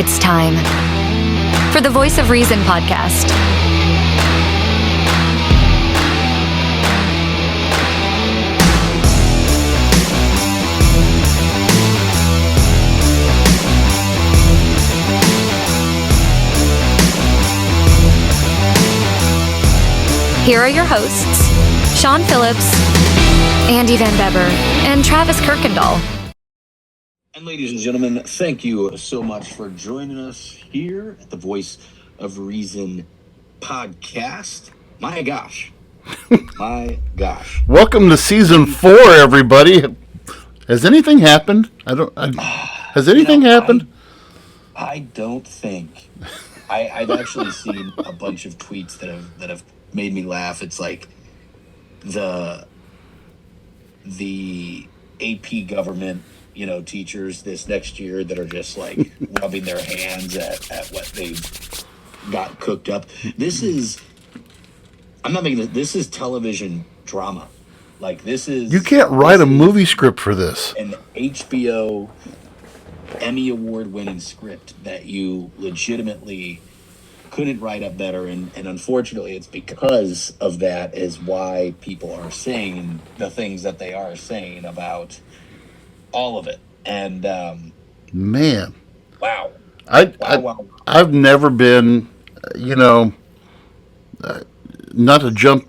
It's time for the Voice of Reason podcast. Here are your hosts, Sean Phillips, Andy Van Beber, and Travis Kirkendall. And ladies and gentlemen, thank you so much for joining us here at the Voice of Reason podcast. My gosh. Welcome to season 4, everybody. Has anything happened? Has anything happened? I don't think. I've actually seen a bunch of tweets that have made me laugh. It's like the AP government, teachers this next year that are just like rubbing their hands at what they've got cooked up. This is television drama. Like, this is... You can't write a movie script for this. An HBO Emmy Award winning script that you legitimately couldn't write up better, and unfortunately it's because of that is why people are saying the things that they are saying about all of it. And man, wow. I've never been, not to jump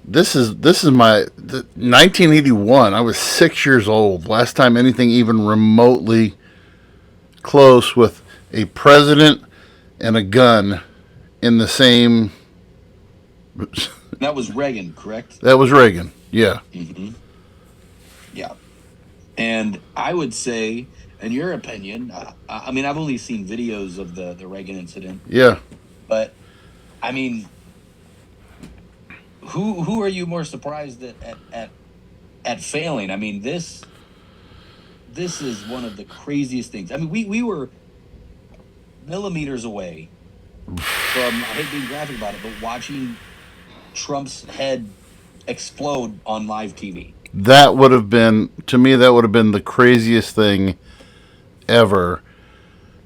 this is my 1981. I was 6 years old. Last time anything even remotely close with a president and a gun in the same. That was Reagan, correct? That was Reagan. Yeah. Mm-hmm. Yeah. And I would say, in your opinion, I've only seen videos of the Reagan incident. Yeah. But, who are you more surprised at failing? This is one of the craziest things. We were millimeters away from, I hate being graphic about it, but watching Trump's head explode on live TV. That would have been the craziest thing ever.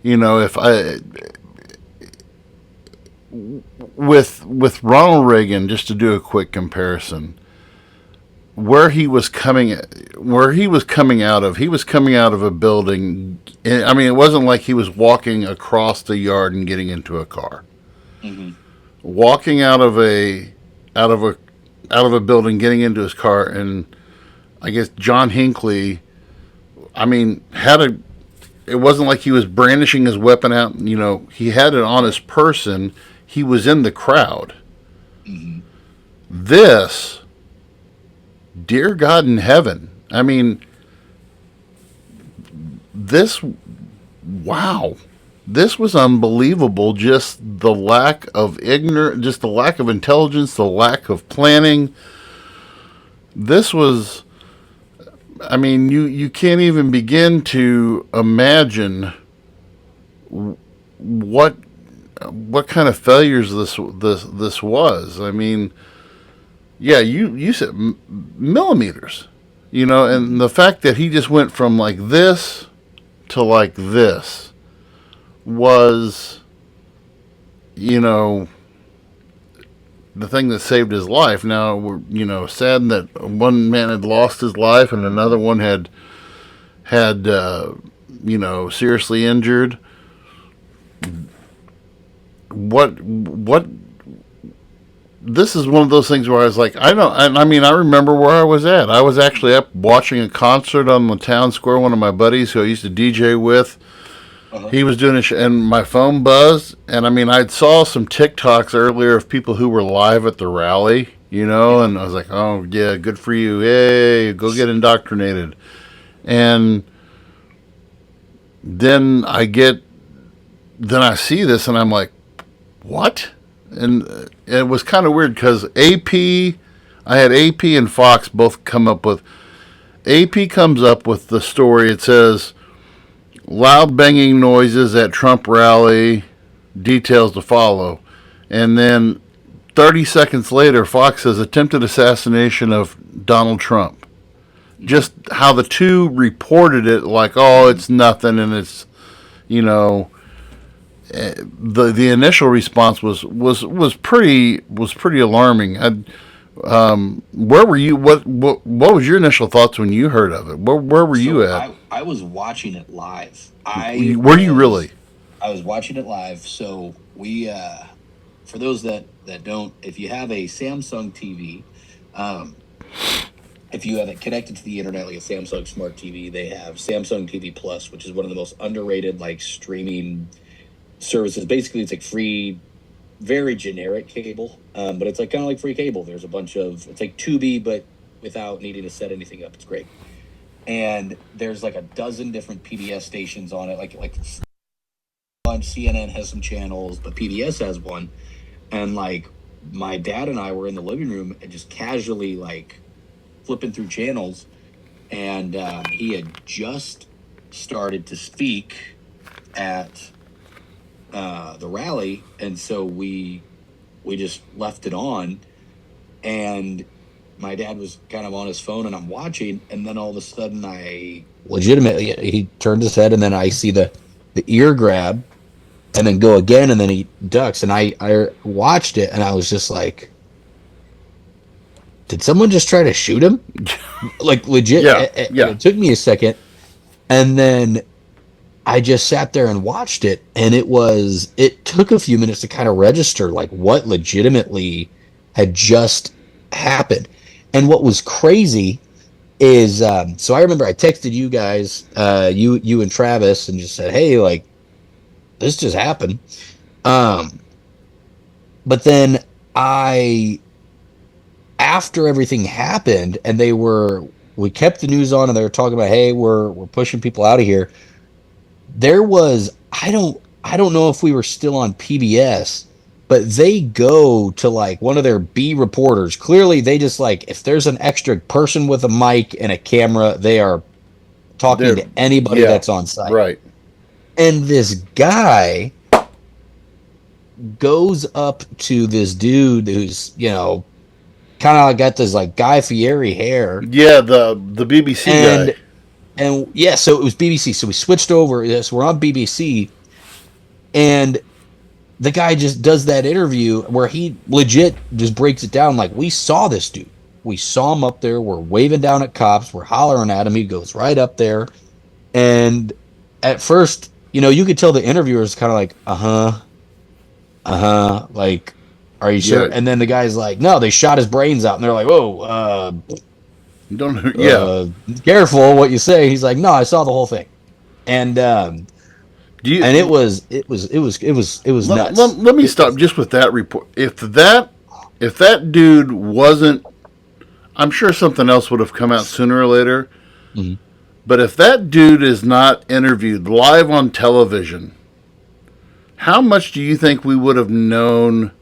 If with Ronald Reagan, just to do a quick comparison, where he was coming out of a building. It wasn't like he was walking across the yard and getting into a car. Mm-hmm. Walking out of a building, getting into his car, and I guess John Hinckley, it wasn't like he was brandishing his weapon out. He had it on his person. He was in the crowd. Mm-hmm. This, dear God in heaven, this was unbelievable. Just the lack of just the lack of intelligence, the lack of planning. This was, you can't even begin to imagine what kind of failures this was. Yeah, you said millimeters, and the fact that he just went from like this to like this was, the thing that saved his life. Now we're, saddened that one man had lost his life and another one had seriously injured. This is one of those things where I was like, I remember where I was at. I was actually up watching a concert on the town square. One of my buddies who I used to DJ with, he was doing and my phone buzzed. And I'd saw some TikToks earlier of people who were live at the rally, and I was like, oh yeah, good for you. Hey, go get indoctrinated. And then I see this and I'm like, what? And it was kind of weird because I had AP and Fox both come up with, AP comes up with the story. It says, loud banging noises at Trump rally, details to follow. And then 30 seconds later, Fox says, attempted assassination of Donald Trump. Just how the two reported it, like, oh, it's nothing, and it's The initial response was pretty alarming. Where were you? What was your initial thoughts when you heard of it? Where were you at? I was watching it live. Were you really? I was watching it live. So we, for those that don't, if you have a Samsung TV, if you have it connected to the internet like a Samsung Smart TV, they have Samsung TV Plus, which is one of the most underrated like streaming services. Basically, it's like free, very generic cable, but it's like kind of like free cable. There's a bunch of, it's like Tubi, but without needing to set anything up. It's great. And there's like a dozen different PBS stations on it. Like CNN has some channels, but PBS has one. And like my dad and I were in the living room and just casually like flipping through channels, and he had just started to speak at the rally, and so we just left it on, and my dad was kind of on his phone, and I'm watching, and then all of a sudden I legitimately, he turned his head, and then I see the ear grab, and then go again, and then he ducks, and I watched it, and I was just like, did someone just try to shoot him? Like legit. Yeah. It took me a second, and then I just sat there and watched it, and it took a few minutes to kind of register like what legitimately had just happened. And what was crazy is, so I remember I texted you guys, you and Travis, and just said, hey, like, this just happened. But then after everything happened, and we kept the news on, and they were talking about, hey, we're pushing people out of here. There was, I don't know if we were still on PBS, but they go to like one of their B reporters. Clearly, they just like, if there's an extra person with a mic and a camera, they are talking to anybody that's on site. Right. And this guy goes up to this dude who's, kind of got this like Guy Fieri hair. Yeah, the BBC guy. And yeah, so it was BBC. So we switched over. So we're on BBC, and the guy just does that interview where he legit just breaks it down. Like, we saw this dude. We saw him up there. We're waving down at cops. We're hollering at him. He goes right up there. And at first, you could tell the interviewer is kind of like, like, are you sure? Yeah. And then the guy's like, no, they shot his brains out. And they're like, whoa, careful what you say. He's like, no, I saw the whole thing. And, it was nuts. Let me stop just with that report. If that dude wasn't, I'm sure something else would have come out sooner or later. Mm-hmm. But if that dude is not interviewed live on television, how much do you think we would have known,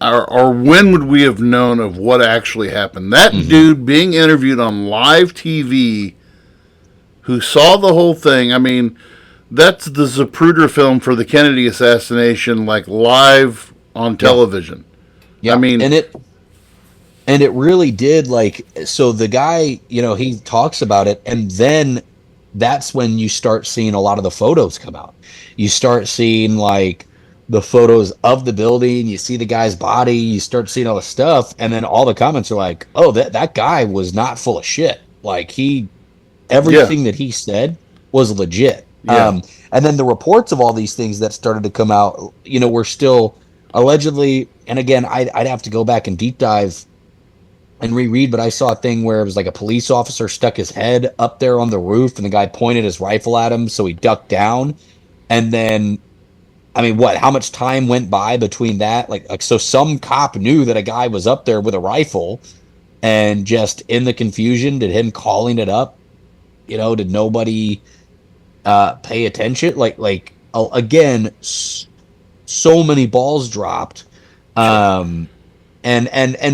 or when would we have known of what actually happened? That dude being interviewed on live TV, who saw the whole thing. I mean, that's the Zapruder film for the Kennedy assassination, like live on television. Yeah, I mean, and it really did, like, so the guy, he talks about it, and then that's when you start seeing a lot of the photos come out. You start seeing like the photos of the building, you see the guy's body, you start seeing all the stuff, and then all the comments are like, oh, that guy was not full of shit. Like, everything that he said was legit. Yeah. And then the reports of all these things that started to come out, were still allegedly, and again, I'd have to go back and deep dive and reread, but I saw a thing where it was like a police officer stuck his head up there on the roof, and the guy pointed his rifle at him, so he ducked down. And then, I mean, how much time went by between that? Like, so some cop knew that a guy was up there with a rifle, and just in the confusion, did him calling it up, did nobody pay attention? Like again, so many balls dropped. And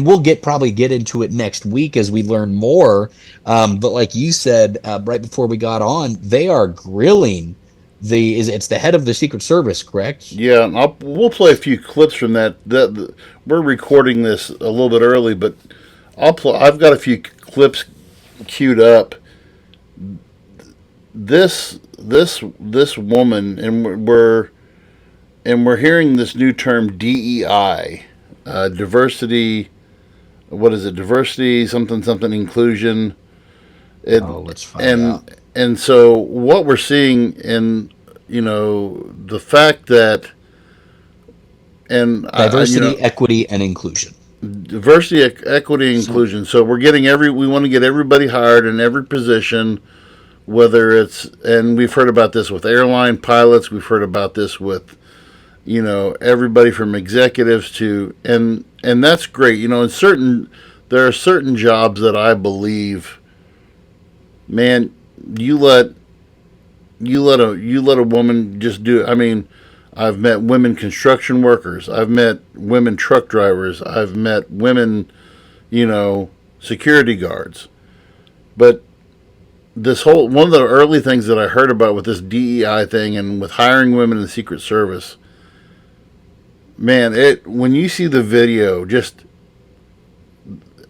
we'll probably get into it next week as we learn more. But like you said, right before we got on, they are grilling it's the head of the Secret Service, correct? Yeah, and we'll play a few clips from that. We're recording this a little bit early, but I've got a few clips queued up. This this woman, and we're hearing this new term DEI, diversity. What is it? Diversity, something, something, inclusion. Let's find out. And so what we're seeing in, the fact that, and diversity, equity, and inclusion. Diversity, equity, and inclusion. So we're getting we want to get everybody hired in every position, whether it's, and we've heard about this with airline pilots, we've heard about this with, everybody from executives to, and that's great. There are certain jobs that I believe, man, you let a woman just do it. I mean, I've met women construction workers, I've met women truck drivers, I've met women, security guards. But one of the early things that I heard about with this DEI thing and with hiring women in the Secret Service, man, when you see the video,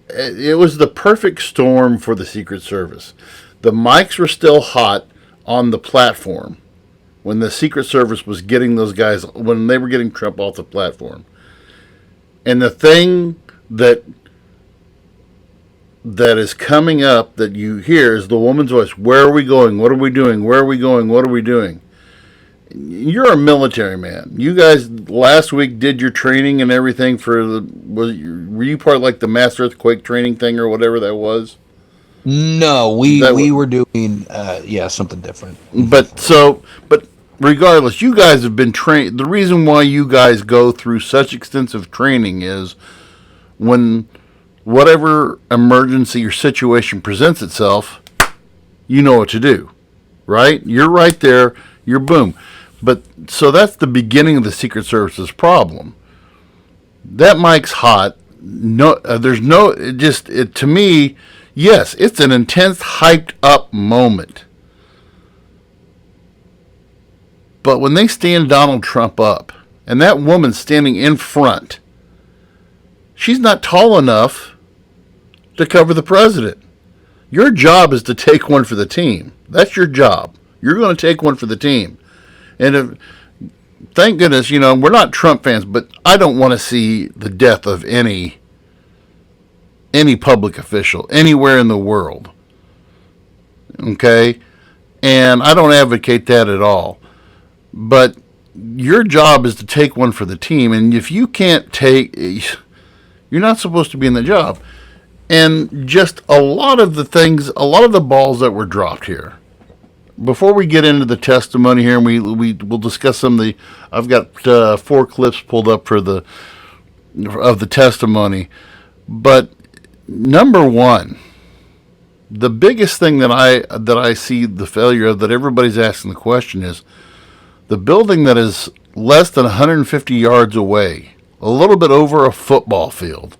it was the perfect storm for the Secret Service. The mics were still hot on the platform when the Secret Service was getting those guys, when they were getting Trump off the platform. And the thing that is coming up that you hear is the woman's voice. Where are we going? What are we doing? Where are we going? What are we doing? You're a military man. You guys last week did your training and everything were you part of like the mass earthquake training thing or whatever that was? No, we were doing something different. But regardless, you guys have been trained. The reason why you guys go through such extensive training is when whatever emergency or situation presents itself, you know what to do, right? You're right there. You're boom. But so that's the beginning of the Secret Service's problem. That mic's hot. No, to me, yes, it's an intense, hyped up moment. But when they stand Donald Trump up, and that woman standing in front, she's not tall enough to cover the president. Your job is to take one for the team. That's your job. You're going to take one for the team. And thank goodness, we're not Trump fans, but I don't want to see the death of any public official anywhere in the world. Okay? And I don't advocate that at all. But your job is to take one for the team. And if you can't you're not supposed to be in the job. And just a lot of the balls that were dropped here. Before we get into the testimony here, and we'll discuss some of the, I've got 4 clips pulled up of the testimony. But number one, the biggest thing that I see the failure of, that everybody's asking the question, is the building that is less than 150 yards away, a little bit over a football field,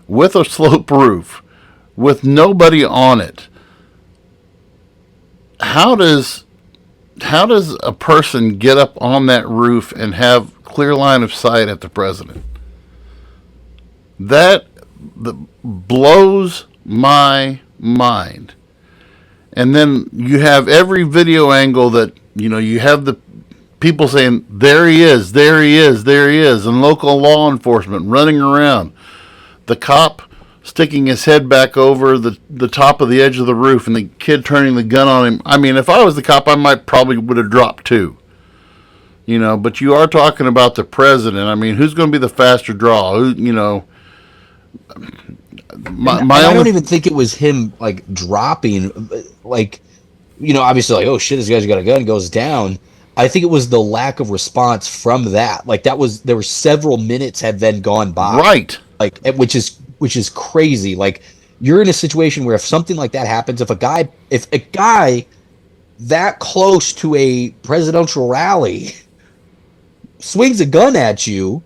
with a slope roof, with nobody on it. How does a person get up on that roof and have clear line of sight at the president? That blows my mind. And then you have every video angle that, you have the people saying, there he is, there he is, there he is, and local law enforcement running around. The cop sticking his head back over the top of the edge of the roof, and the kid turning the gun on him. I mean, if I was the cop, I probably would have dropped too. But you are talking about the president. I mean, who's going to be the faster draw? I don't even think it was him dropping, obviously oh shit, this guy's got a gun, goes down. I think it was the lack of response from that. There were several minutes had then gone by. Right. Which is crazy. You're in a situation where if something like that happens, if a guy that close to a presidential rally swings a gun at you,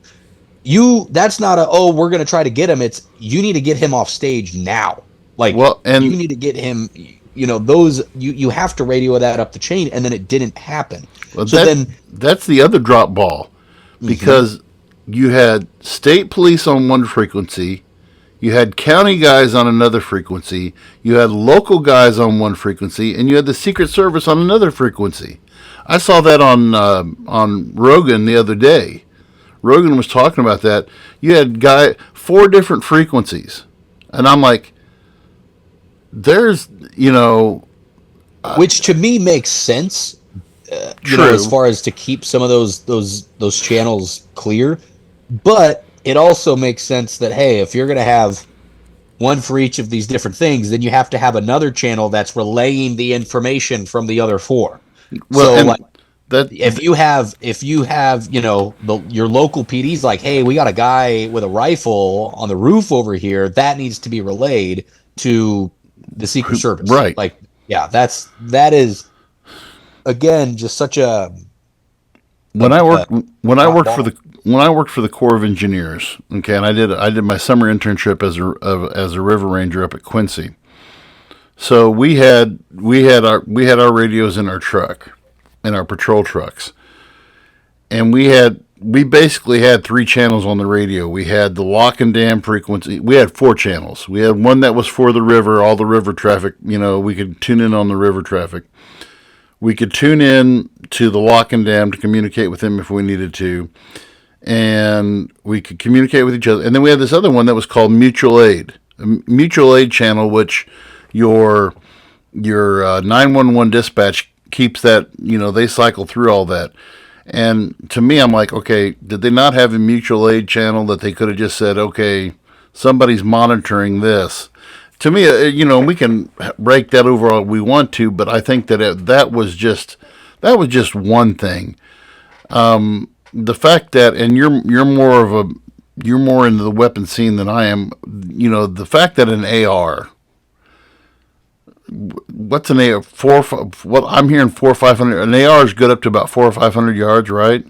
that's not we're going to try to get him. It's, you need to get him off stage now. You need to get him, you have to radio that up the chain, and then it didn't happen. Well, that's the other drop ball, because you had state police on one frequency, You had county guys on another frequency. You had local guys on one frequency, and you had the Secret Service on another frequency. I saw that on Rogan the other day. Rogan was talking about that. You had 4 different frequencies, and I'm like, there's which to me makes sense. As far as to keep some of those channels clear, but it also makes sense that, hey, if you're going to have one for each of these different things, then you have to have another channel that's relaying the information from the other 4. Well, so if you have your local PD's like, hey, we got a guy with a rifle on the roof over here, that needs to be relayed to the Secret Service, right? Like, yeah, that is again just such a. When I worked for the Corps of Engineers, okay, and I did my summer internship as a river ranger up at Quincy. So we had our radios in our truck, in our patrol trucks, and we basically had 3 channels on the radio. We had the lock and dam frequency. We had 4 channels. We had one that was for the river, all the river traffic. We could tune in on the river traffic. We could tune in to the lock and dam to communicate with them if we needed to. And we could communicate with each other. And then we had this other one that was called mutual aid. A mutual aid channel, which your 911 dispatch keeps that, they cycle through all that. And to me, I'm like, okay, did they not have a mutual aid channel that they could have just said, okay, somebody's monitoring this? To me, we can break that over all we want to, but I think that that was just one thing. The fact that, and you're more into the weapon scene than I am. The fact that an AR, what's an AR? What I'm hearing 400 or 500. An AR is good up to about 400 or 500 yards, right?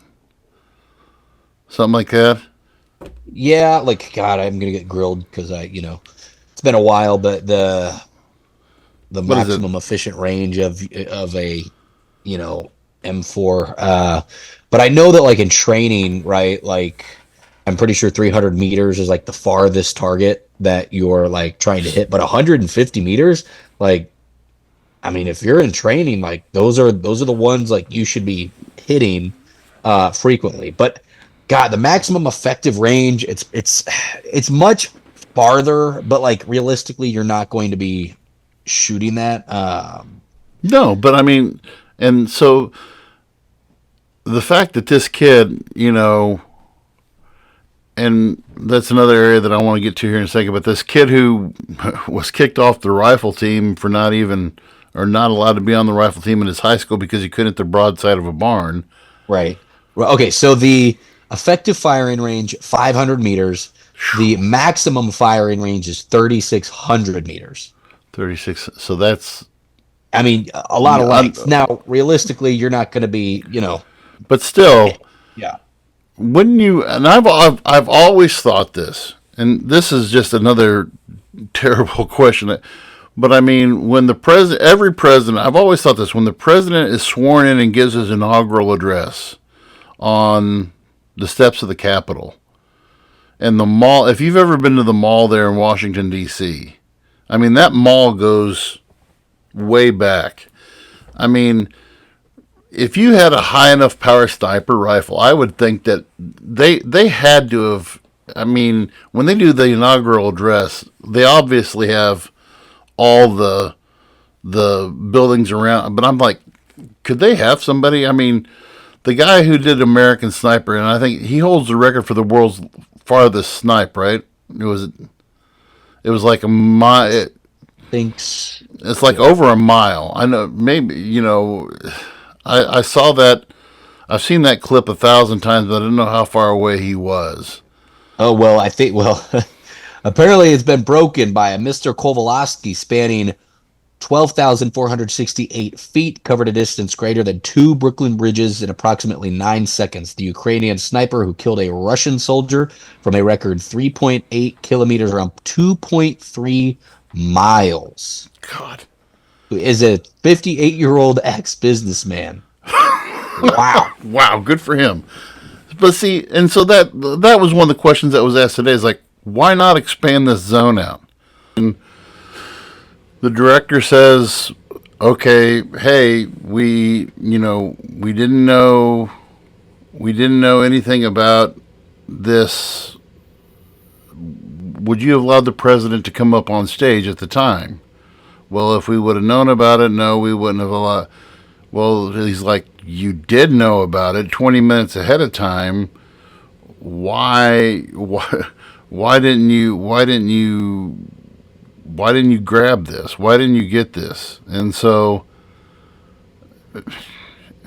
Something like that. Yeah, like, God, I'm gonna get grilled because it's been a while, but the maximum efficient range of a M4. But I know that, like, in training, right? Like, I'm pretty sure 300 meters is like the farthest target that you're like trying to hit. But 150 meters, like, I mean, if you're in training, like, those are the ones like you should be hitting frequently. But God, the maximum effective range, it's much farther, but like realistically, you're not going to be shooting that. No, but I mean, and so the fact that this kid, and that's another area that I want to get to here in a second, but this kid who was kicked off the rifle team for not allowed to be on the rifle team in his high school because he couldn't hit the broadside of a barn. Right. Okay, so the effective firing range, 500 meters. The maximum firing range is 3,600 meters. 36. So that's, I mean, a lot of length. Now, realistically, you're not going to be, But still, yeah. Wouldn't you? And I've always thought this, and this is just another terrible question. But I mean, when every president, I've always thought this: when the president is sworn in and gives his inaugural address on the steps of the Capitol, and the mall, if you've ever been to the mall there in Washington, D.C., I mean, that mall goes way back. I mean, if you had a high enough power sniper rifle, I would think that they had to have, I mean, when they do the inaugural address, they obviously have all the buildings around, but I'm like, could they have somebody? I mean, the guy who did American Sniper, and I think he holds the record for the world's farthest snipe, right? It was like a mile. It's like over a mile. I know, maybe, I saw that. I've seen that clip 1,000 times, but I didn't know how far away he was. Oh, well, apparently it's been broken by a Mr. Kovalevsky spanning 12,468 feet, covered a distance greater than 2 Brooklyn bridges in approximately 9 seconds. The Ukrainian sniper who killed a Russian soldier from a record 3.8 kilometers, around 2.3 miles. God. Who is a 58-year-old ex-businessman. Wow. Wow, good for him. But see, and so that was one of the questions that was asked today is like, why not expand this zone out? And the director says, okay, hey, we didn't know anything about this. Would you have allowed the president to come up on stage at the time? Well, if we would have known about it, no, we wouldn't have allowed. Well, he's like, you did know about it 20 minutes ahead of time. Why didn't you grab this? Why didn't you get this? And so,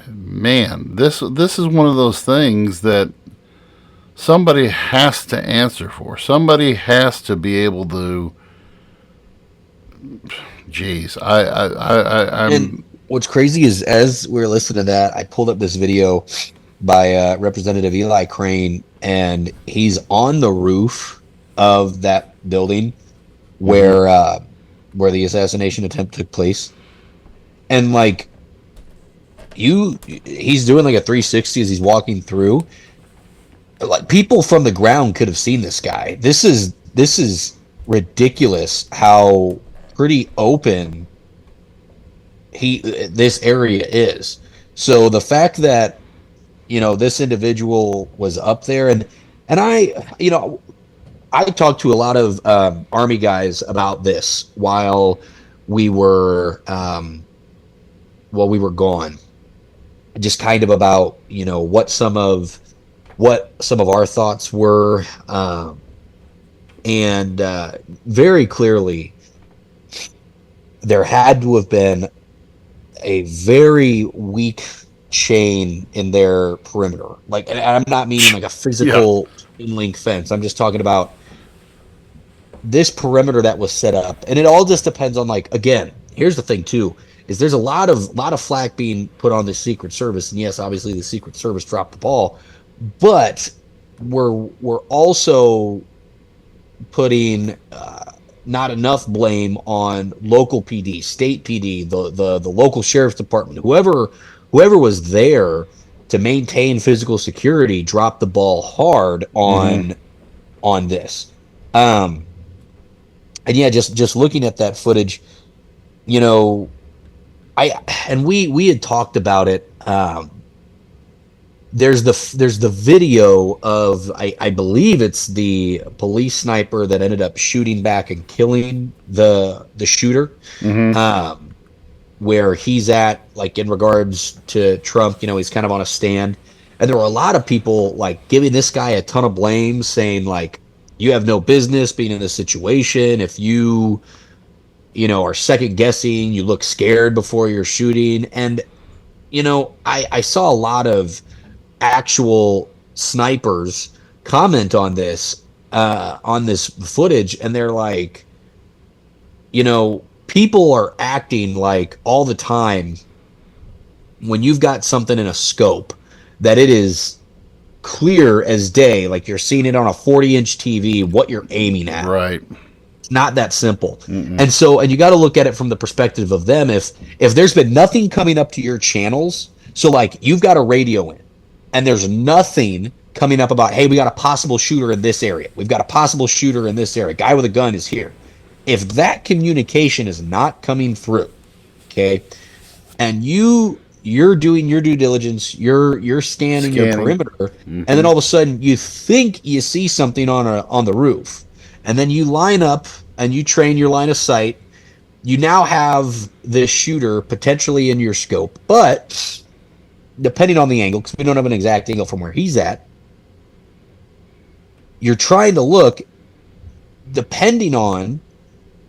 man, this is one of those things that somebody has to answer for. Somebody has to be able to. Jeez, I'm. And what's crazy is, as we were listening to that, I pulled up this video by Representative Eli Crane, and he's on the roof of that building where the assassination attempt took place, and like he's doing like a 360 as he's walking through. Like, people from the ground could have seen this guy. This is ridiculous how pretty open this area is. So the fact that this individual was up there, and I talked to a lot of Army guys about this while we were gone, just kind of about what some of our thoughts were, and very clearly there had to have been a very weak chain in their perimeter. Like, and I'm not meaning like a physical link fence. I'm just talking about this perimeter that was set up. And it all just depends on, like, again, here's the thing too, is there's a lot of flack being put on the Secret Service. And yes, obviously the Secret Service dropped the ball, but we're also putting not enough blame on local PD, state PD, the local sheriff's department, whoever was there to maintain physical security dropped the ball hard on this. And yeah, just looking at that footage, we had talked about it. There's the video of, I believe it's the police sniper that ended up shooting back and killing the shooter, where he's at, like, in regards to Trump. He's kind of on a stand, and there were a lot of people like giving this guy a ton of blame, saying like, you have no business being in this situation. If you are second guessing, you look scared before you're shooting. And I saw a lot of actual snipers comment on this footage, and they're like, people are acting like all the time when you've got something in a scope that it is clear as day, like you're seeing it on a 40-inch TV, what you're aiming at. Right. It's not that simple. And you got to look at it from the perspective of them. If there's been nothing coming up to your channels, so like you've got a radio in, and there's nothing coming up about, hey, we got a possible shooter in this area. We've got a possible shooter in this area. Guy with a gun is here. If that communication is not coming through, okay, and you're doing your due diligence, you're scanning your perimeter, and then all of a sudden you think you see something on the roof, and then you line up and you train your line of sight. You now have this shooter potentially in your scope, but depending on the angle, because we don't have an exact angle from where he's at, you're trying to look, depending on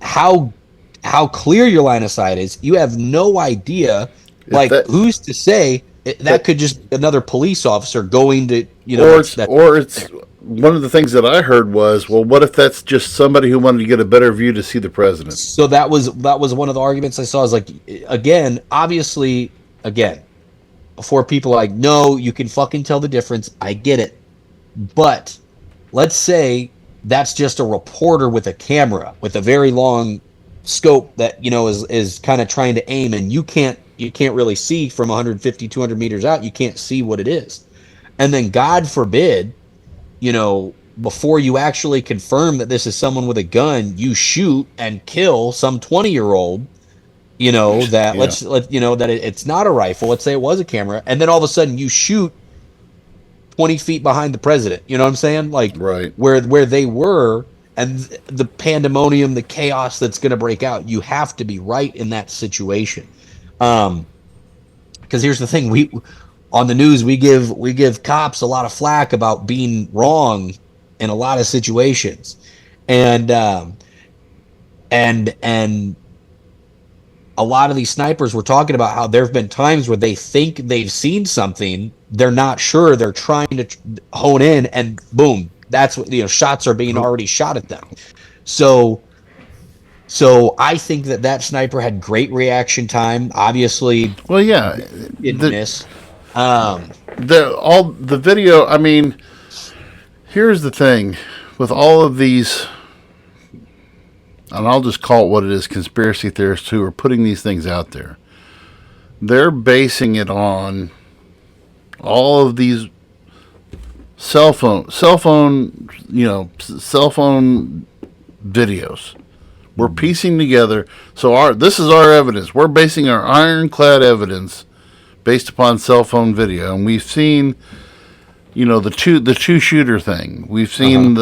how clear your line of sight is, you have no idea. Like, who's to say that could just be another police officer going to, or it's one of the things that I heard was, well, what if that's just somebody who wanted to get a better view to see the president? So that was one of the arguments I saw. Is like, again, obviously, before people are like, no, you can fucking tell the difference. I get it, but let's say that's just a reporter with a camera with a very long scope that is kind of trying to aim, and you can't really see from 150, 200 meters out. You can't see what it is, and then God forbid, before you actually confirm that this is someone with a gun, you shoot and kill some 20-year-old, that it's not a rifle. Let's say it was a camera. And then all of a sudden you shoot 20 feet behind the president. You know what I'm saying? Like Right. where they were, and the pandemonium, the chaos that's going to break out. You have to be right in that situation. Because here's the thing, we on the news we give cops a lot of flack about being wrong in a lot of situations, and a lot of these snipers were talking about how there have been times where they think they've seen something, they're not sure, they're trying to hone in, and boom, that's what shots are being already shot at them. So I think that sniper had great reaction time. Obviously, Well, yeah. didn't miss. The video, I mean, here's the thing with all of these, and I'll just call it what it is, conspiracy theorists who are putting these things out there. They're basing it on all of these cell phone videos. We're piecing together. So this is our evidence. We're basing our ironclad evidence based upon cell phone video, and we've seen, the two shooter thing. We've seen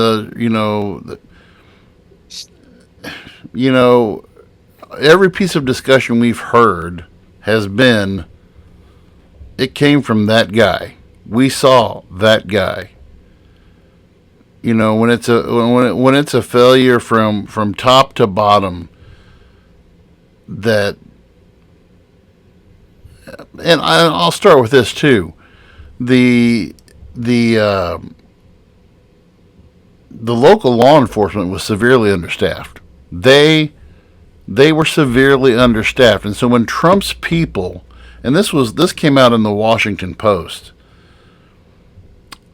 every piece of discussion we've heard has been, it came from that guy. We saw that guy. When it's a failure from top to bottom, that, and I'll start with this too. The local law enforcement was severely understaffed. They were severely understaffed, and so when Trump's people, and this came out in the Washington Post,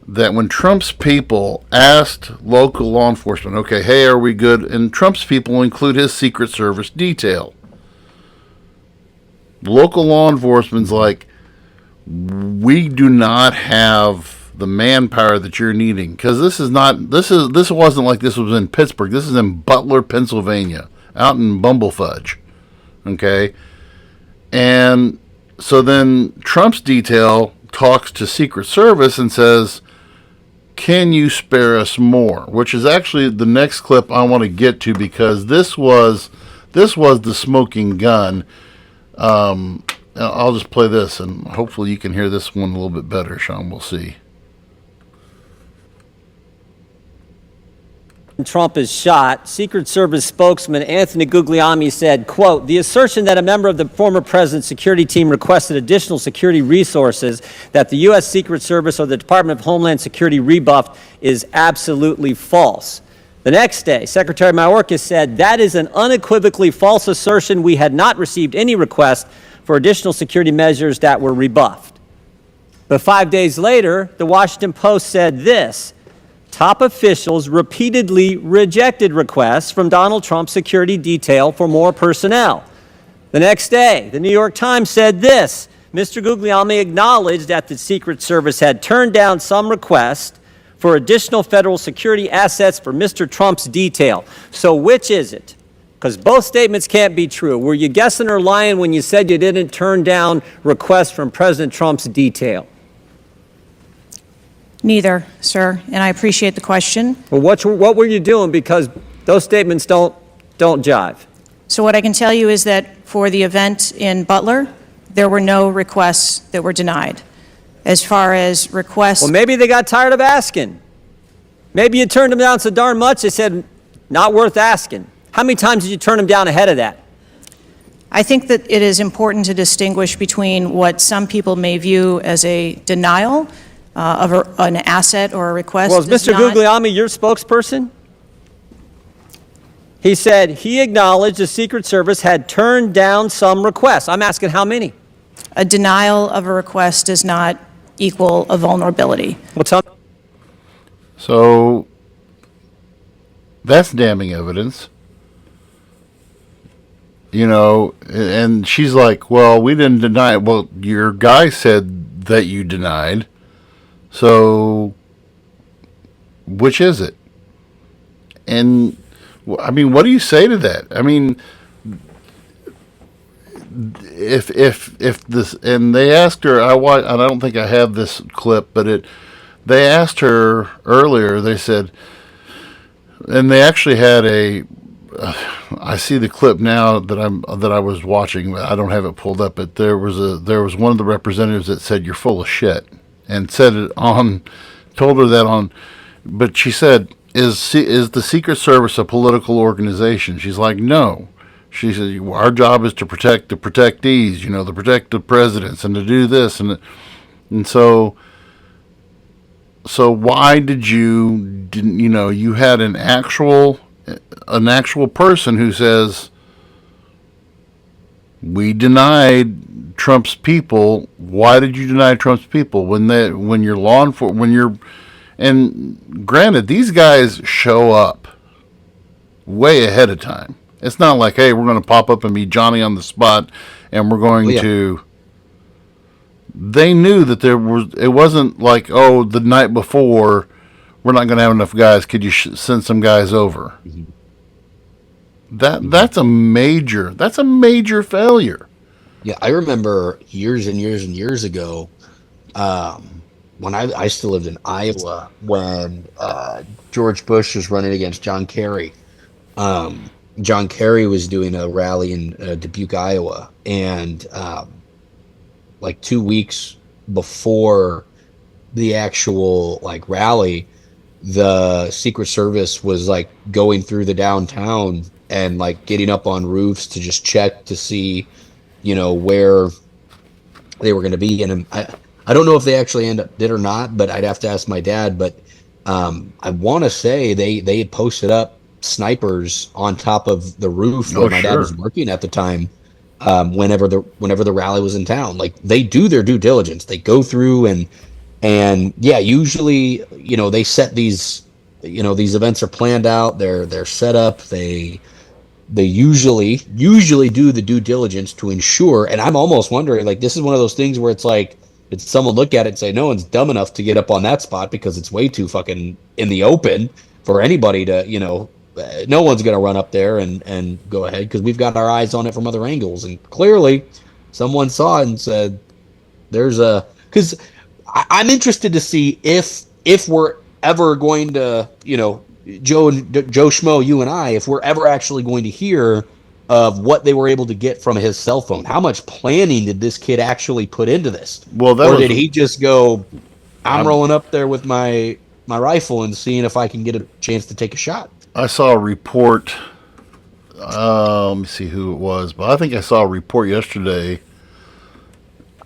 that when Trump's people asked local law enforcement, okay, hey, are we good? And Trump's people include his Secret Service detail. Local law enforcement's like, we do not have the manpower that you're needing, because this wasn't like this was in Pittsburgh. This is in Butler, Pennsylvania, out in Bumblefudge. Okay, and so then Trump's detail talks to Secret Service and says, can you spare us more? Which is actually the next clip I want to get to, because this was the smoking gun. I'll just play this, and hopefully you can hear this one a little bit better, Sean. We'll see. Trump is shot, Secret Service spokesman Anthony Guglielmi said, quote, the assertion that a member of the former president's security team requested additional security resources that the U.S. Secret Service or the Department of Homeland Security rebuffed is absolutely false. The next day, Secretary Mayorkas said, that is an unequivocally false assertion. We had not received any request for additional security measures that were rebuffed. But 5 days later, the Washington Post said this, top officials repeatedly rejected requests from Donald Trump's security detail for more personnel. The next day, the New York Times said this, Mr. Guglielmi acknowledged that the Secret Service had turned down some requests for additional federal security assets for Mr. Trump's detail. So which is it? Because both statements can't be true. Were you guessing or lying when you said you didn't turn down requests from President Trump's detail? Neither, sir, and I appreciate the question. Well, what were you doing? Because those statements don't jive. So what I can tell you is that for the event in Butler, there were no requests that were denied. As far as requests... Well, maybe they got tired of asking. Maybe you turned them down so darn much, they said, not worth asking. How many times did you turn them down ahead of that? I think that it is important to distinguish between what some people may view as a denial of an asset or a request. Well, is Mr. Guglielmi your spokesperson? He said he acknowledged the Secret Service had turned down some requests. I'm asking how many? A denial of a request does not equal a vulnerability. Well, tell me. So that's damning evidence. And she's like, well, we didn't deny it. Well, your guy said that you denied. So which is it? And I mean, what do you say to that? I mean, if this, and they asked her, and I don't think I have this clip, but they asked her earlier. They said, and they actually had I see the clip now that I was watching. I don't have it pulled up, but there was one of the representatives that said, "You're full of shit," and said it told her that on, but she said, is the Secret Service a political organization? She's like, no. She said, our job is to protect the protectees, to protect the presidents and to do this. And so why didn't you had an actual person who says, we denied Trump's people. Why did you deny Trump's people? When you're law enforcement, and granted, these guys show up way ahead of time. It's not like, hey, we're going to pop up and be Johnny on the spot, and we're going to. They knew that it wasn't like, oh, the night before, we're not going to have enough guys. Could you send some guys over? Mm-hmm. That's a major failure. Yeah, I remember years and years and years ago, when I still lived in Iowa, when George Bush was running against John Kerry. John Kerry was doing a rally in Dubuque, Iowa, and like 2 weeks before the actual rally, the Secret Service was going through the downtown and getting up on roofs to just check to see, where they were going to be. And I don't know if they actually did or not, but I'd have to ask my dad. But I want to say they had posted up snipers on top of the roof where my dad was working at the time. Whenever the rally was in town, they do their due diligence. They go through and yeah, usually they set these these events are planned out. They're set up. They usually do the due diligence to ensure. And I'm almost wondering, this is one of those things where it's someone look at it and say, no one's dumb enough to get up on that spot because it's way too fucking in the open for anybody to, no one's going to run up there and go ahead because we've got our eyes on it from other angles. And clearly someone saw it and said, because I'm interested to see if we're ever going to, Joe Schmo, you and I, if we're ever actually going to hear of what they were able to get from his cell phone. How much planning did this kid actually put into this? Or did he just go, I'm rolling up there with my rifle and seeing if I can get a chance to take a shot? I saw a report. Let me see who it was, but I think I saw a report yesterday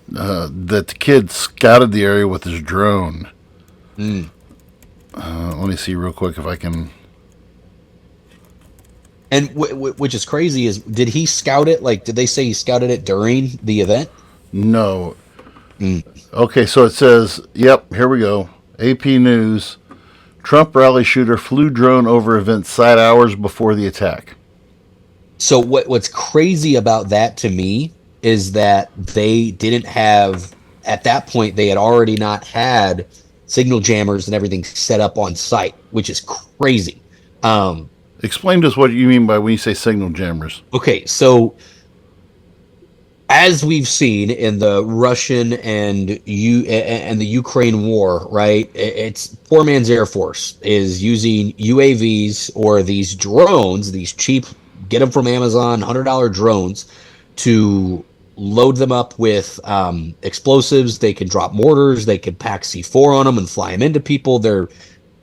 that the kid scouted the area with his drone. Let me see real quick if I can. And which is crazy is, did he scout it? Did they say he scouted it during the event? No. Okay, so it says, yep, here we go. AP News. Trump rally shooter flew drone over event site hours before the attack. So what's crazy about that to me is that they didn't have, at that point, they had already not had signal jammers and everything set up on site, which is crazy. Explain to us what you mean by when you say signal jammers. Okay, so as we've seen in the Russian and the Ukraine war, right? It's poor man's Air Force is using UAVs or these drones, these cheap, get them from Amazon, $100 drones, to load them up with explosives. They can drop mortars. They can pack C4 on them and fly them into people. They're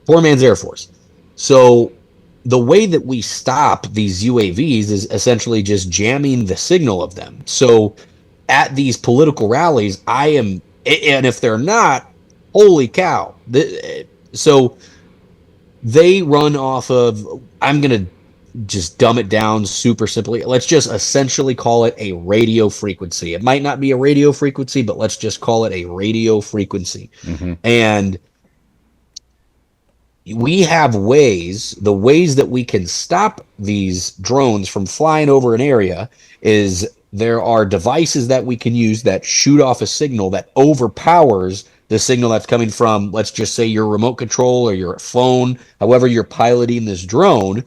poor man's Air Force. So the way that we stop these UAVs is essentially just jamming the signal of them. So at these political rallies, and if they're not, holy cow. So they run off of, I'm going to just dumb it down super simply. Let's just essentially call it a radio frequency. It might not be a radio frequency, but let's just call it a radio frequency. Mm-hmm. And we have the ways that we can stop these drones from flying over an area is there are devices that we can use that shoot off a signal that overpowers the signal that's coming from, let's just say, your remote control or your phone, however you're piloting this drone,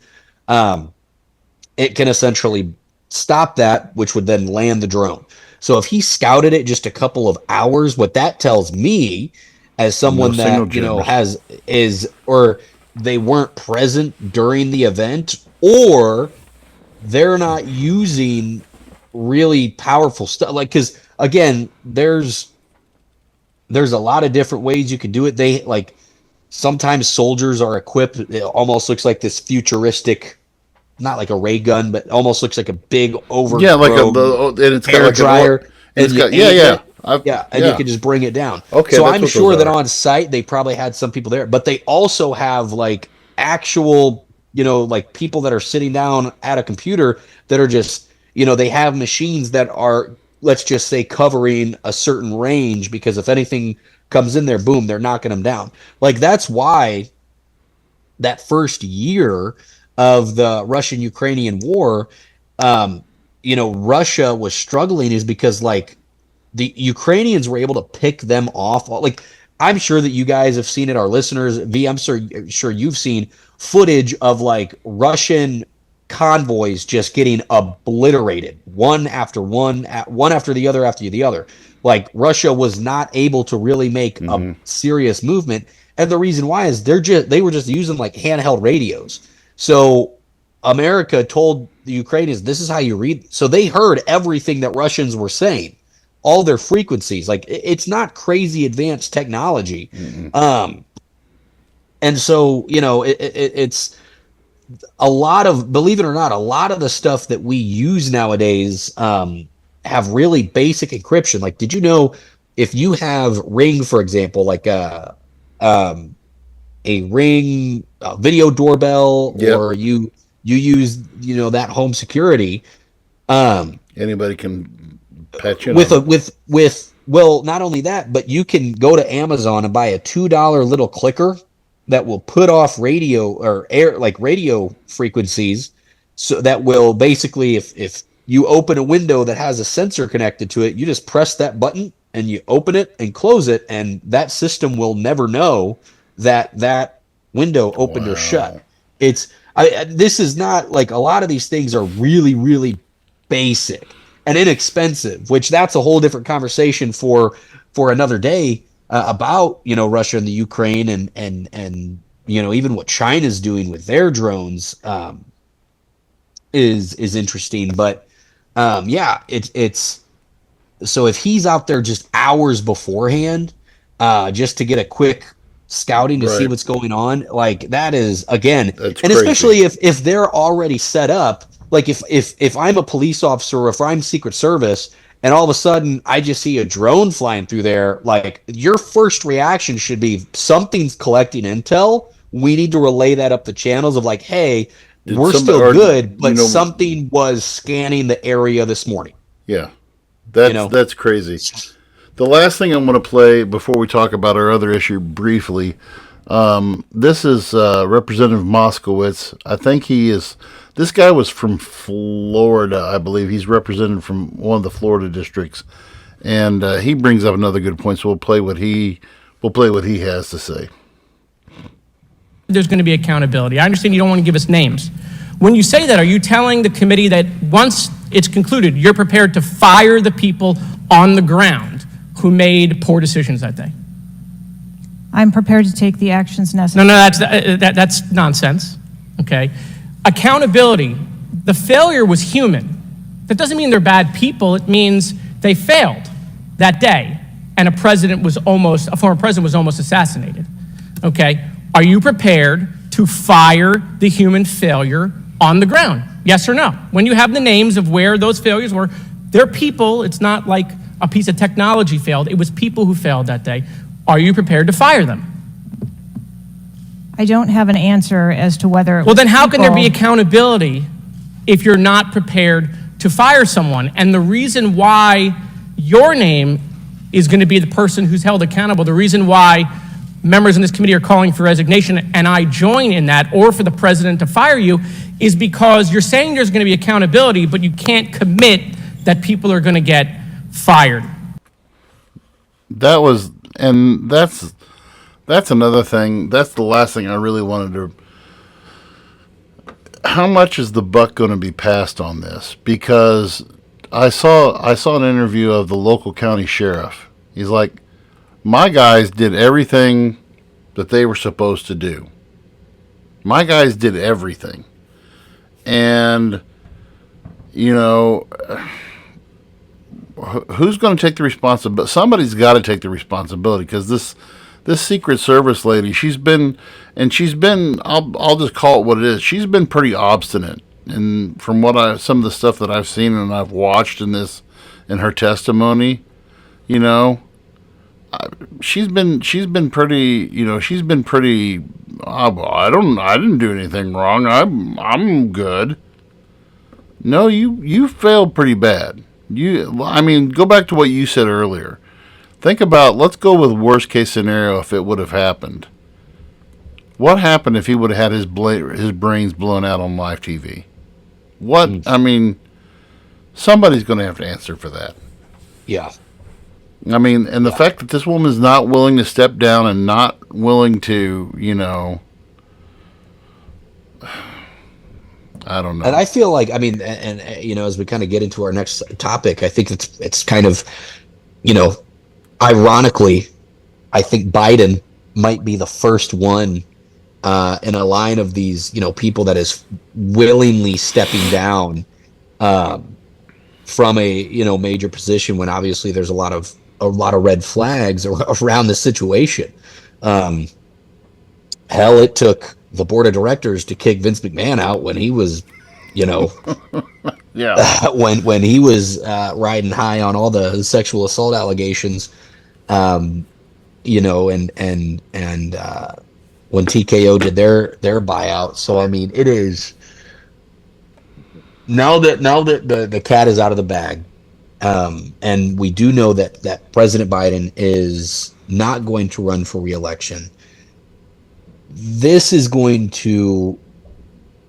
it can essentially stop that, which would then land the drone. So if he scouted it just a couple of hours, what that tells me, as someone signal that, you know, jammers. or they weren't present during the event, or they're not using really powerful stuff. Like, because again, there's a lot of different ways you can do it. They like, sometimes soldiers are equipped. It almost looks like this futuristic, not like a ray gun, but almost looks like a big overgrown Yeah, like and it's got hair like dryer. It's and you got aim it, and you yeah. can just bring it down. Okay, So that's I'm what sure those that are. on site they probably had some people there, but they also have like actual, you know, like people that are sitting down at a computer that are just, you know, they have machines that are, let's just say, covering a certain range, because if anything comes in there, boom, they're knocking them down. Like, that's why that first year of the Russian-Ukrainian war, you know, Russia was struggling, is because like the Ukrainians were able to pick them off. Like, I'm sure that you guys have seen it, our listeners, V, I'm sure you've seen footage of like Russian convoys just getting obliterated, one after the other. Like, Russia was not able to really make a serious movement. And the reason why is they were just using like handheld radios. So America told the Ukrainians, this is how you read. So they heard everything that Russians were saying, all their frequencies. Like, it's not crazy advanced technology. And so, you know, it's a lot of, believe it or not, a lot of the stuff that we use nowadays have really basic encryption. Like, did you know, if you have Ring, for example, like a Ring video doorbell, Yep. or you use, you know, that home security, Anybody can patch in with on it. well, not only that, but you can go to Amazon and buy a $2 little clicker that will put off radio or air, like radio frequencies, so that will basically, if you open a window that has a sensor connected to it, you just press that button and you open it and close it, and that system will never know that window opened or shut. This is not like, a lot of these things are really, really basic and inexpensive, which that's a whole different conversation for another day, about, you know, Russia and the Ukraine, and you know, even what China's doing with their drones, is interesting. But yeah, it's so if he's out there just hours beforehand, just to get a quick scouting to see Right. what's going on, like, that is, again, That's and crazy. especially if they're already set up. Like, if I'm a police officer, or if I'm Secret Service, and all of a sudden I just see a drone flying through there, like, your first reaction should be, something's collecting intel. We need to relay that up the channels of like, hey, we're still good, but something was scanning the area this morning. Yeah, that's You know? that's crazy. The last thing I'm going to play before we talk about our other issue briefly, this is Representative Moskowitz. I think this guy was from Florida, I believe. He's represented from one of the Florida districts, and he brings up another good point. So we'll play what he has to say. There's going to be accountability. I understand you don't want to give us names. When you say that, are you telling the committee that once it's concluded, you're prepared to fire the people on the ground who made poor decisions that day? I'm prepared to take the actions necessary. No, that's nonsense, okay? Accountability, the failure was human. That doesn't mean they're bad people. It means they failed that day, and a former president was almost assassinated, okay? Are you prepared to fire the human failure on the ground? Yes or no? When you have the names of where those failures were, they're people. It's not like a piece of technology failed. It was people who failed that day. Are you prepared to fire them? I don't have an answer as to whether Well, then how can there be accountability if you're not prepared to fire someone? And the reason why your name is going to be the person who's held accountable, the reason why members in this committee are calling for resignation, and I join in that, or for the president to fire you, is because you're saying there's going to be accountability, but you can't commit that people are going to get fired. That was and that's another thing. That's the last thing I really wanted to. How much is the buck going to be passed on this? Because I saw an interview of the local county sheriff. He's like, my guys did everything that they were supposed to do. My guys did everything, and who's going to take the responsibility? Somebody's got to take the responsibility, because this Secret Service lady, she's been, I'll just call it what it is. She's been pretty obstinate, and from some of the stuff that I've seen and I've watched in her testimony, she's been pretty, I didn't do anything wrong. I'm good. No, you failed pretty bad. Go back to what you said earlier. Think about, let's go with worst case scenario if it would have happened. What happened if he would have had his brains blown out on live TV? Somebody's going to have to answer for that. Yeah. And the fact that this woman is not willing to step down and not willing to, I don't know. And I feel like, as we kind of get into our next topic, I think it's kind of, ironically, I think Biden might be the first one in a line of these, people that is willingly stepping down from a, major position, when obviously there's a lot of red flags around the situation. Hell, it took the board of directors to kick Vince McMahon out when he was, yeah, when he was riding high on all the sexual assault allegations, and when TKO did their buyout. So it is now that the cat is out of the bag, and we do know that President Biden is not going to run for re-election. This is going to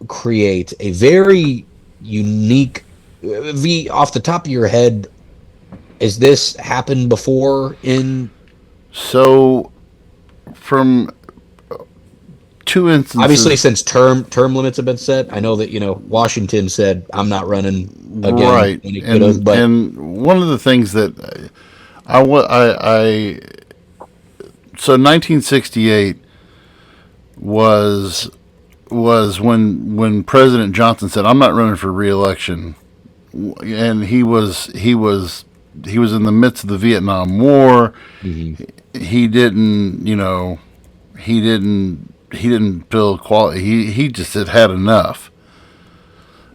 create a very unique. V, off the top of your head, has this happened before in? So, from two instances, obviously, since term limits have been set, I know that Washington said I'm not running again. Right, and one of the things that so 1968 was when President Johnson said I'm not running for re-election, and he was in the midst of the Vietnam War. Mm-hmm. He didn't feel quality. He just had enough.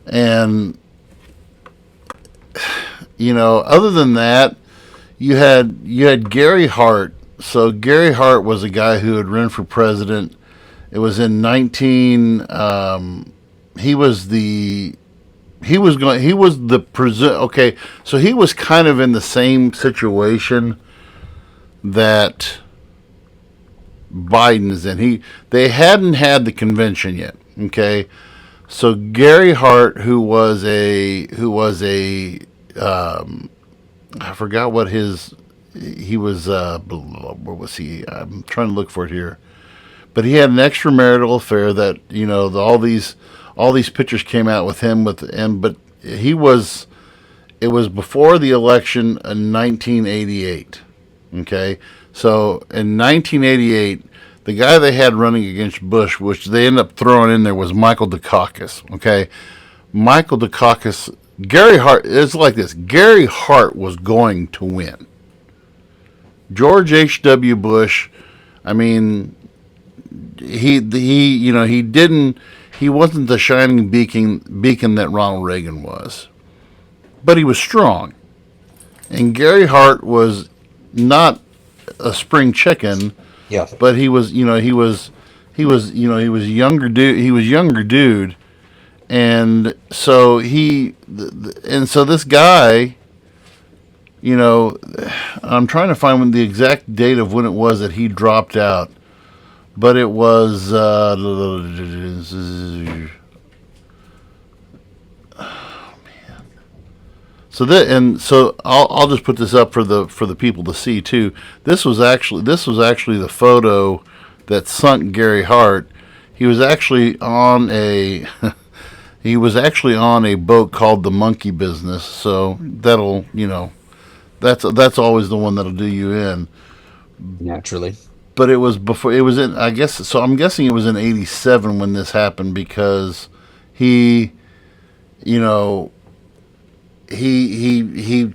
And other than that, you had Gary Hart. So Gary Hart was a guy who had run for president. It was in he was the president. Okay, so he was kind of in the same situation that Biden is in. They hadn't had the convention yet. Okay, so Gary Hart, who was a I forgot what he was. What was he? I'm trying to look for it here. But he had an extramarital affair that all these pictures came out with him but it was before the election in 1988. Okay, so in 1988, the guy they had running against Bush, which they ended up throwing in there, was Michael Dukakis. Okay, Michael Dukakis, Gary Hart. It's like this: Gary Hart was going to win. George H.W. Bush, he wasn't the shining beacon that Ronald Reagan was, but he was strong. And Gary Hart was not a spring chicken. Yeah. But he was younger dude, and so this guy, I'm trying to find the exact date of when it was that he dropped out. But it was So I'll just put this up for the people to see too. This was actually the photo that sunk Gary Hart. He was actually on a he was actually on a boat called the Monkey Business. So that'll that's always the one that'll do you in. Naturally. But it was before, it was in, I guess, so I'm guessing it was in 87 when this happened, because he, you know, he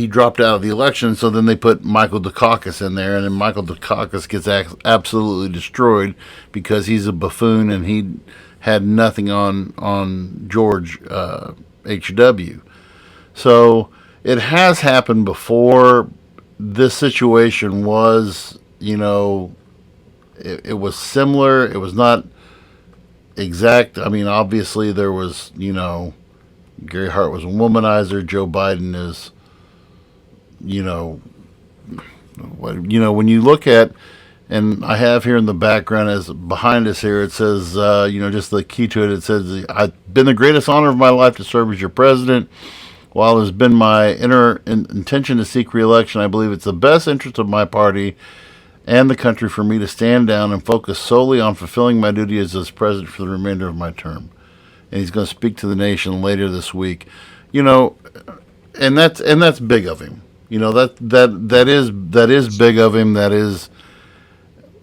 dropped out of the election. So then they put Michael Dukakis in there, and then Michael Dukakis gets absolutely destroyed because he's a buffoon and he had nothing on George H.W. So it has happened before. This situation was, it was similar. It was not exact. I mean, obviously there was, Gary Hart was a womanizer. Joe Biden is, when you look at, and I have here in the background as behind us here, it says, just the key to it. It says, "I've been the greatest honor of my life to serve as your president. While it has been my intention to seek re-election, I believe it's the best interest of my party and the country for me to stand down and focus solely on fulfilling my duty as president for the remainder of my term." And he's going to speak to the nation later this week. And that's big of him. That is big of him. That is.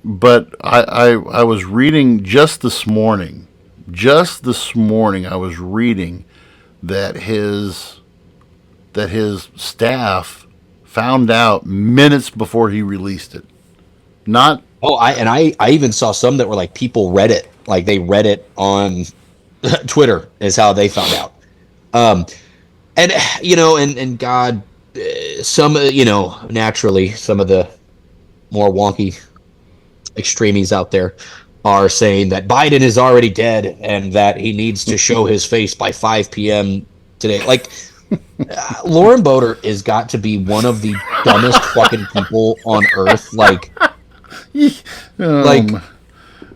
But I was reading just this morning. I was reading that his staff found out minutes before he released it. Not I even saw some that were like, people read it, like they read it on Twitter is how they found out. And God, some naturally some of the more wonky extremies out there are saying that Biden is already dead and that he needs to show his face by 5 p.m. today. Like, Lauren Boder has got to be one of the dumbest fucking people on earth. Like,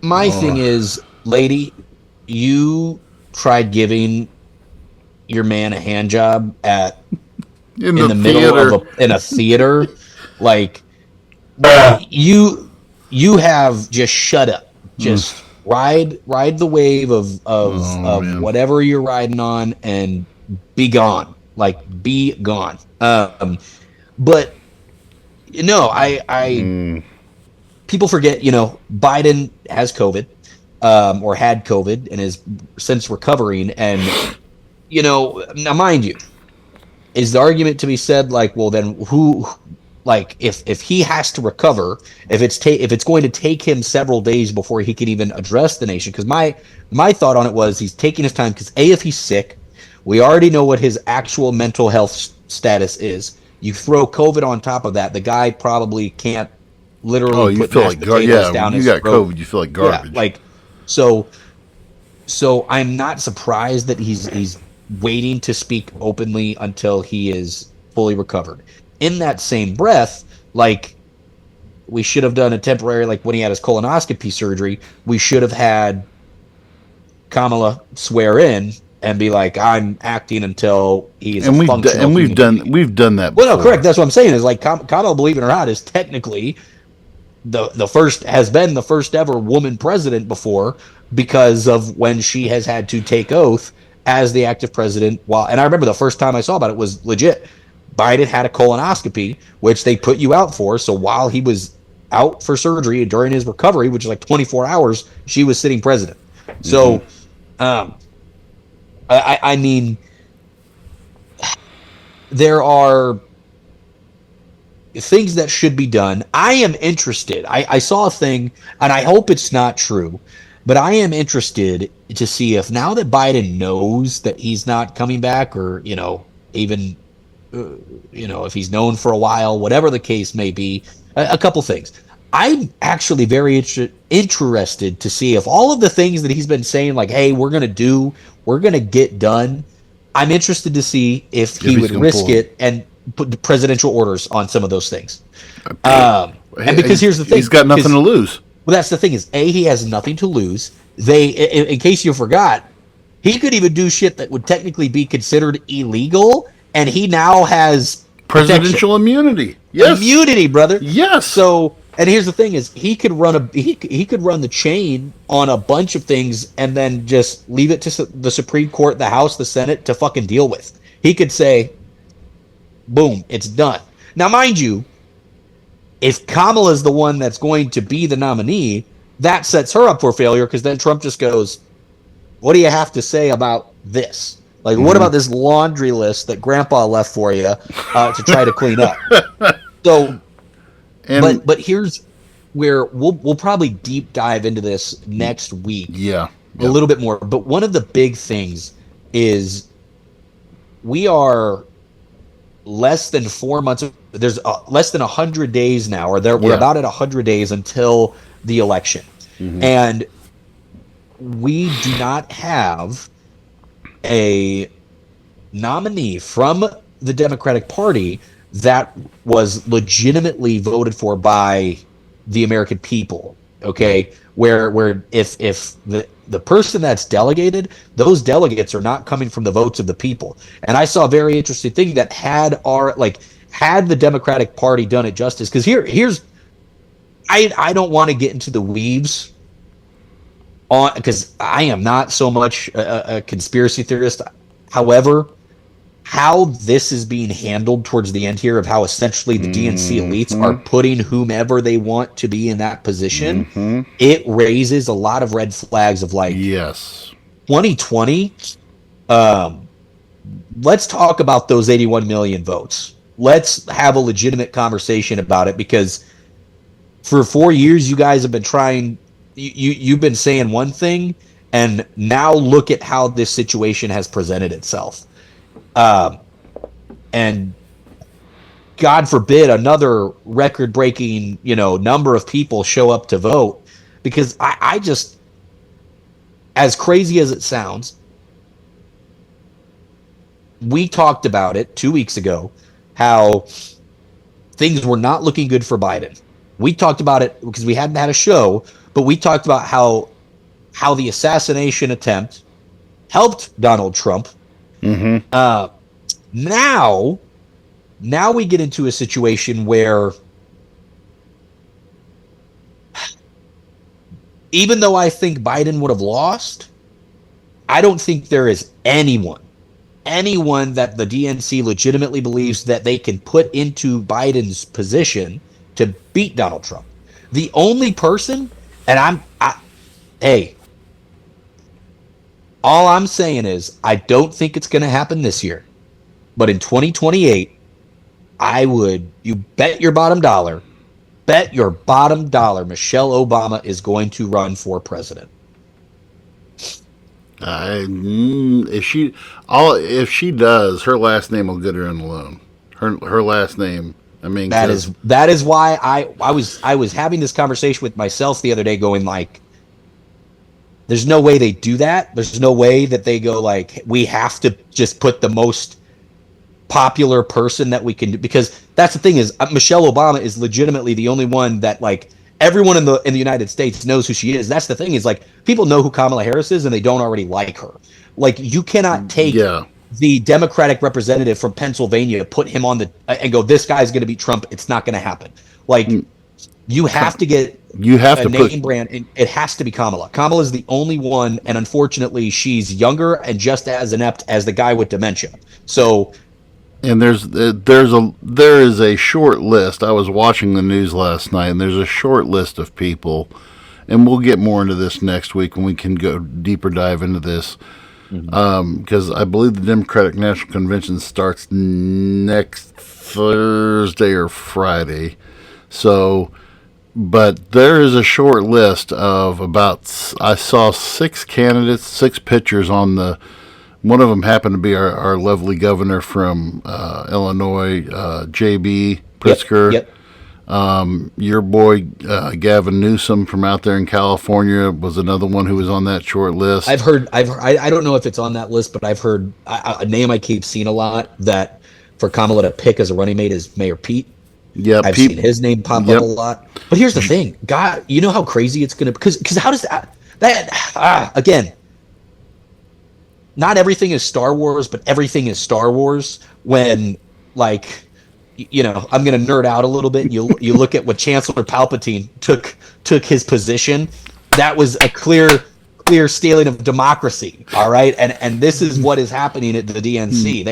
my thing is, lady, you tried giving your man a hand job in the middle of a theater. Like, you have just shut up. Just ride the wave of whatever you're riding on and be gone. Like, be gone. But people forget, Biden has COVID, or had COVID, and is since recovering. And, now mind you, is the argument to be said, like, well, then who, like, if he has to recover, if it's going to take him several days before he can even address the nation, because my thought on it was he's taking his time, because if he's sick, we already know what his actual mental health status is. You throw COVID on top of that, the guy probably can't literally put mashed potatoes down his throat. You got COVID, you feel like garbage. Yeah, like, so I'm not surprised that he's waiting to speak openly until he is fully recovered. In that same breath, like, we should have done a temporary, like when he had his colonoscopy surgery, we should have had Kamala swear in and be like, I'm acting until he's functional. And we've done that before. Well, no, correct. That's what I'm saying, is like, Kamala, believe it or not, is technically has been the first ever woman president before, because of when she has had to take oath as the active president. And I remember the first time I saw about it was legit. Biden had a colonoscopy, which they put you out for. So while he was out for surgery during his recovery, which is like 24 hours, she was sitting president. So, I mean, there are things that should be done. I am interested. I saw a thing, and I hope it's not true, but I am interested to see if, now that Biden knows that he's not coming back, or, even, if he's known for a while, whatever the case may be, a couple things. I'm actually very interested to see if all of the things that he's been saying, like, hey, we're going to get done. I'm interested to see if he would risk it and put the presidential orders on some of those things. And because here's the thing. He's got nothing to lose. Well, that's the thing, is, he has nothing to lose. In case you forgot, he could even do shit that would technically be considered illegal and he now has Presidential immunity. Yes. immunity, brother. Yes. So, and here's the thing: is he could run he could run the chain on a bunch of things, and then just leave it to the Supreme Court, the House, the Senate to fucking deal with. He could say, "Boom, it's done." Now, mind you, if Kamala is the one that's going to be the nominee, that sets her up for failure because then Trump just goes, "What do you have to say about this? Like, what about this laundry list that Grandpa left for you to try to clean up?" So, but here's where we'll probably deep dive into this next week. Yeah. A little bit more. But one of the big things is we are less than 4 months. There's less than 100 days now, or we're about at 100 days until the election. And we do not have a nominee from the Democratic Party that was legitimately voted for by the American people. Okay, where if the person that's delegated, those delegates are not coming from the votes of the people. And I saw a very interesting thing that had the Democratic Party done it justice, because here's I don't want to get into the weaves on, because I am not so much a conspiracy theorist. However, how this is being handled towards the end here, of how essentially the DNC elites are putting whomever they want to be in that position, it raises a lot of red flags of like, yes, 2020. Let's talk about those 81 million votes. Let's have a legitimate conversation about it, because for 4 years you guys have been trying. You've been saying one thing, and now look at how this situation has presented itself. And God forbid another record-breaking, number of people show up to vote, because I just, as crazy as it sounds, we talked about it 2 weeks ago, how things were not looking good for Biden. We talked about it because we hadn't had a show, but we talked about how the assassination attempt helped Donald Trump. Now we get into a situation where, even though I think Biden would have lost, I don't think there is anyone that the DNC legitimately believes that they can put into Biden's position to beat Donald Trump. The only person, and hey, all I'm saying is I don't think it's going to happen this year. But in 2028, you bet your bottom dollar, Michelle Obama is going to run for president. If she does, her last name will get her in alone. Her last name. I mean, that is why I was having this conversation with myself the other day, going like, there's no way they do that. There's no way that they go like, we have to just put the most popular person that we can do, because that's the thing is Michelle Obama is legitimately the only one that like everyone in the United States knows who she is. That's the thing is like people know who Kamala Harris is and they don't already like her. Like you cannot take the Democratic representative from Pennsylvania, put him on and go, this guy's going to beat Trump. It's not going to happen. Like you have to get a name brand, and it has to be Kamala. Kamala is the only one, and unfortunately, she's younger and just as inept as the guy with dementia. So. And there is a short list. I was watching the news last night, and there's a short list of people, and we'll get more into this next week when we can go deeper dive into this, because I believe the Democratic National Convention starts next Thursday or Friday. So, but there is a short list of I saw 6 candidates, 6 pictures on the. One of them happened to be our lovely governor from Illinois, J.B. Pritzker. Yep. Your boy Gavin Newsom from out there in California was another one who was on that short list. I've heard. I don't know if it's on that list, but I've heard a name I keep seeing a lot that for Kamala to pick as a running mate is Mayor Pete. Yeah, I've seen his name pop up a lot. But here's the thing, God, you know how crazy it's gonna, because how does that again? not everything is Star Wars, but everything is Star Wars when, like, I'm going to nerd out a little bit. You look at what Chancellor Palpatine took his position. That was a clear stealing of democracy. All right, and this is what is happening at the DNC.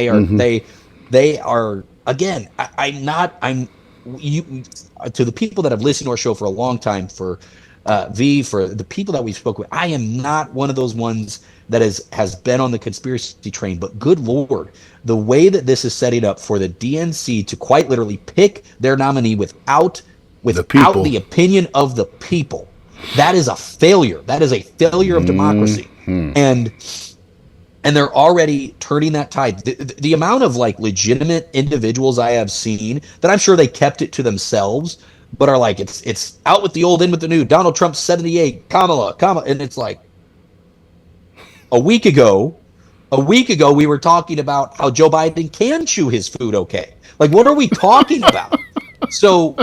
They are again. I'm you to the people that have listened to our show for a long time, for for the people that we've spoken with. I am not one of those ones that has been on the conspiracy train, but good Lord, the way that this is setting up for the DNC to quite literally pick their nominee without the opinion of the people, that is a failure. That is a failure of democracy. And they're already turning that tide. The amount of like legitimate individuals I have seen that I'm sure they kept it to themselves, but are like, it's out with the old, in with the new. Donald Trump 78, Kamala, and it's like, a week ago, we were talking about how Joe Biden can chew his food okay. Like, what are we talking about? So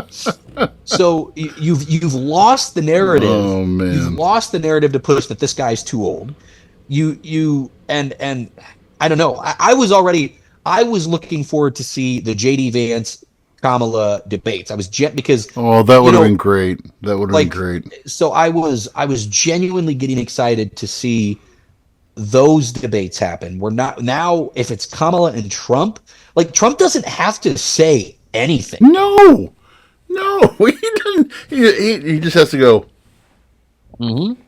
you've lost the narrative. Oh, man. You've lost the narrative to push that this guy's too old. And I don't know. I was looking forward to see the JD Vance Kamala debates. I was because that would have been great. That would have been great. So I was genuinely getting excited to see those debates happen. We're not now. If it's Kamala and Trump, like, Trump doesn't have to say anything. No, he doesn't. He just has to go. Mm-hmm.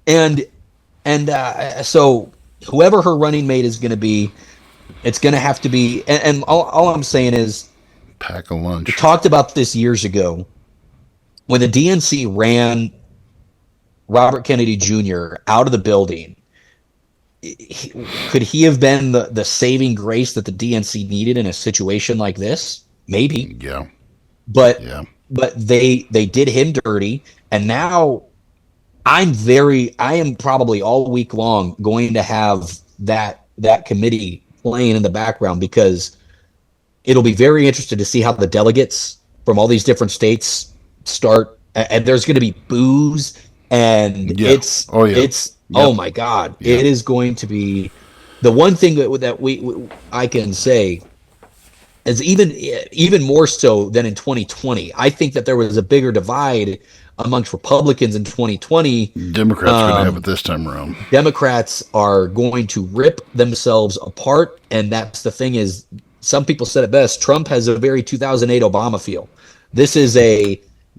And so whoever her running mate is going to be, it's going to have to be. And all I'm saying is, pack a lunch. We talked about this years ago when the DNC ran Robert Kennedy Jr. out of the building. Could he have been the saving grace that the DNC needed in a situation like this? Maybe. Yeah. But they did him dirty, and now I am probably all week long going to have that committee playing in the background, because it'll be very interesting to see how the delegates from all these different states start, and there's going to be boos. And oh my God, it is going to be the one thing that I can say is even more so than in 2020. I think that there was a bigger divide amongst Republicans in 2020. Democrats are going to have it this time around. Democrats are going to rip themselves apart, and that's the thing is, some people said it best. Trump has a very 2008 Obama feel. This is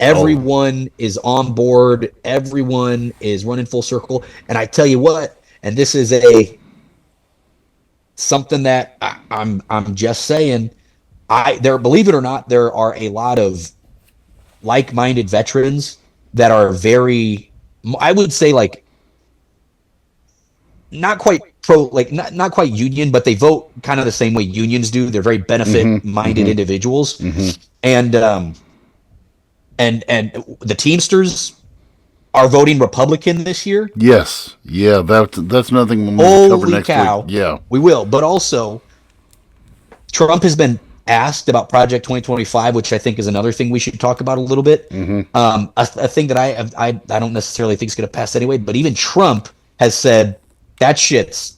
everyone is on board. Everyone is running full circle. And I tell you what, and this is something that I'm just saying, believe it or not, there are a lot of like-minded veterans that are very, I would say, like, not quite not quite union, but they vote kind of the same way unions do. They're very benefit-minded individuals. And the Teamsters are voting Republican this year. Yes. Yeah, that's nothing we'll cover next week. Yeah. We will. But also, Trump has been asked about Project 2025, which I think is another thing we should talk about a little bit. A thing that I don't necessarily think is going to pass anyway, but even Trump has said that shit's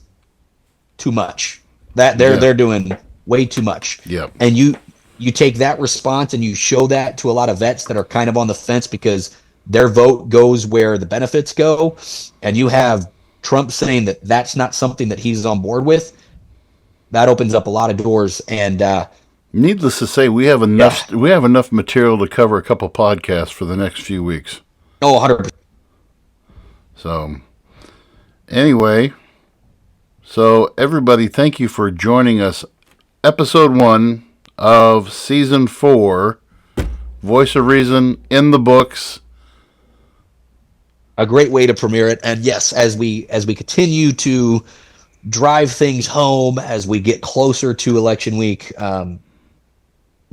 too much. That they're doing way too much. Yeah. And you take that response and you show that to a lot of vets that are kind of on the fence because their vote goes where the benefits go, and you have Trump saying that that's not something that he's on board with. That opens up a lot of doors. And needless to say, we have enough material to cover a couple podcasts for the next few weeks. Oh, 100%. So anyway, everybody, thank you for joining us. Episode 1 of Season 4, Voice of Reason, in the books. A great way to premiere it. And yes, as we continue to drive things home, as we get closer to election week,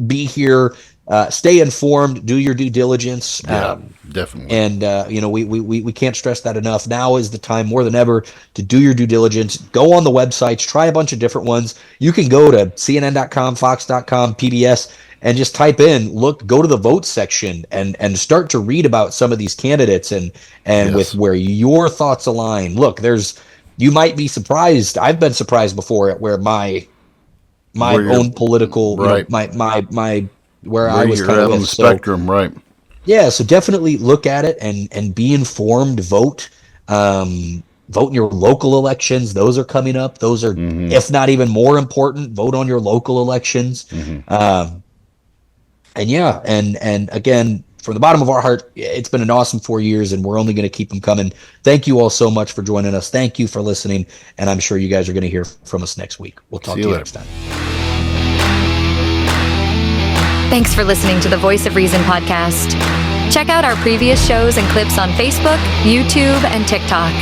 be here, stay informed, do your due diligence. Definitely. And we can't stress that enough. Now is the time more than ever to do your due diligence. Go on the websites, try a bunch of different ones. You can go to CNN.com, Fox.com, PBS, and just type in, go to the vote section and start to read about some of these candidates and with where your thoughts align. Look, there's you might be surprised. I've been surprised before at where my Where you're- own political, right. my where I Where was you're kind at of on with. the spectrum, right? Yeah, so definitely look at it and be informed. Vote, vote in your local elections. Those are coming up. Those are, if not even more important, vote on your local elections. And yeah, and again, from the bottom of our heart, it's been an awesome 4 years, and we're only going to keep them coming. Thank you all so much for joining us. Thank you for listening, and I'm sure you guys are going to hear from us next week. We'll talk See to you you later. next time. Thanks for listening to the Voice of Reason podcast. Check out our previous shows and clips on Facebook, YouTube, and TikTok.